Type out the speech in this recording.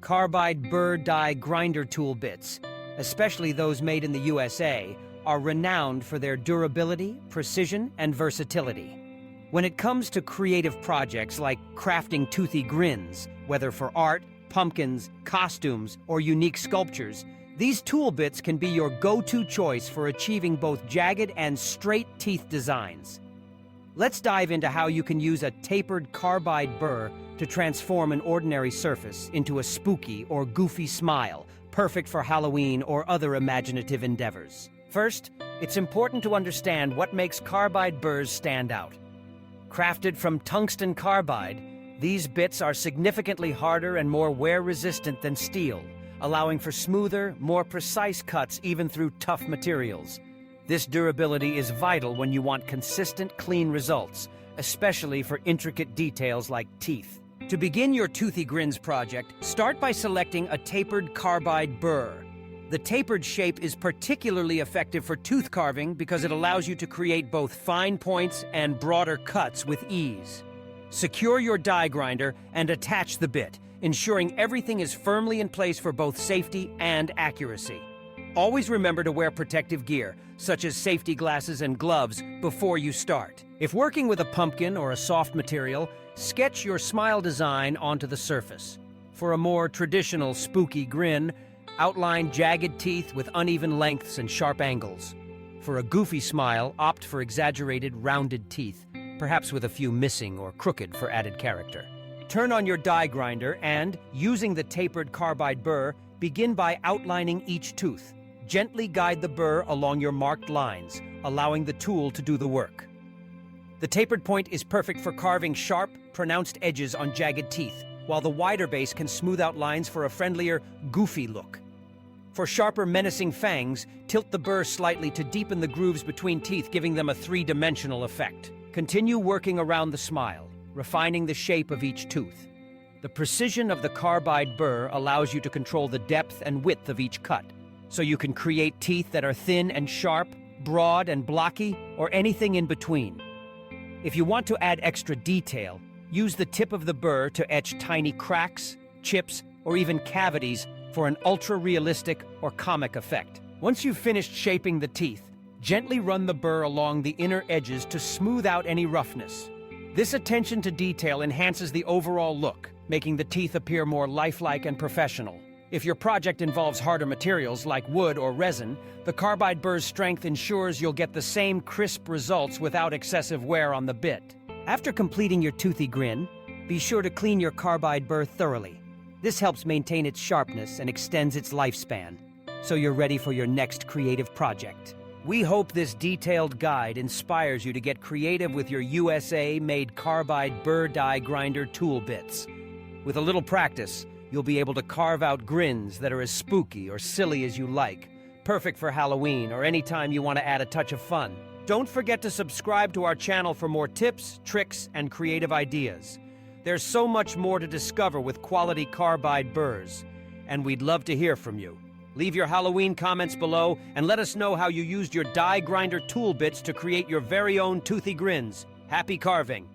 Carbide burr die grinder tool bits, especially those made in the USA, are renowned for their durability, precision, and versatility. When it comes to creative projects like crafting toothy grins, whether for art, pumpkins, costumes, or unique sculptures, these tool bits can be your go-to choice for achieving both jagged and straight teeth designs. Let's dive into how you can use a tapered carbide burr to transform an ordinary surface into a spooky or goofy smile, perfect for Halloween or other imaginative endeavors. First, it's important to understand what makes carbide burrs stand out. Crafted from tungsten carbide, these bits are significantly harder and more wear-resistant than steel, allowing for smoother, more precise cuts even through tough materials. This durability is vital when you want consistent, clean results, especially for intricate details like teeth. To begin your Toothy Grins project, start by selecting a tapered carbide burr. The tapered shape is particularly effective for tooth carving because it allows you to create both fine points and broader cuts with ease. Secure your die grinder and attach the bit, ensuring everything is firmly in place for both safety and accuracy. Always remember to wear protective gear, such as safety glasses and gloves, before you start. If working with a pumpkin or a soft material, sketch your smile design onto the surface. For a more traditional spooky grin, outline jagged teeth with uneven lengths and sharp angles. For a goofy smile, opt for exaggerated, rounded teeth, perhaps with a few missing or crooked for added character. Turn on your die grinder and, using the tapered carbide burr, begin by outlining each tooth. Gently guide the burr along your marked lines, allowing the tool to do the work. The tapered point is perfect for carving sharp, pronounced edges on jagged teeth, while the wider base can smooth out lines for a friendlier, goofy look. For sharper, menacing fangs, tilt the burr slightly to deepen the grooves between teeth, giving them a three-dimensional effect. Continue working around the smile, refining the shape of each tooth. The precision of the carbide burr allows you to control the depth and width of each cut, so you can create teeth that are thin and sharp, broad and blocky, or anything in between. If you want to add extra detail, use the tip of the burr to etch tiny cracks, chips, or even cavities for an ultra-realistic or comic effect. Once you've finished shaping the teeth, gently run the burr along the inner edges to smooth out any roughness. This attention to detail enhances the overall look, making the teeth appear more lifelike and professional. If your project involves harder materials like wood or resin, the carbide burr's strength ensures you'll get the same crisp results without excessive wear on the bit. After completing your toothy grin, be sure to clean your carbide burr thoroughly. This helps maintain its sharpness and extends its lifespan, so you're ready for your next creative project. We hope this detailed guide inspires you to get creative with your USA-made carbide burr die grinder tool bits. With a little practice, you'll be able to carve out grins that are as spooky or silly as you like, perfect for Halloween or any time you want to add a touch of fun. Don't forget to subscribe to our channel for more tips, tricks, and creative ideas. There's so much more to discover with quality carbide burrs, and we'd love to hear from you. Leave your Halloween comments below and let us know how you used your die grinder tool bits to create your very own toothy grins. Happy carving!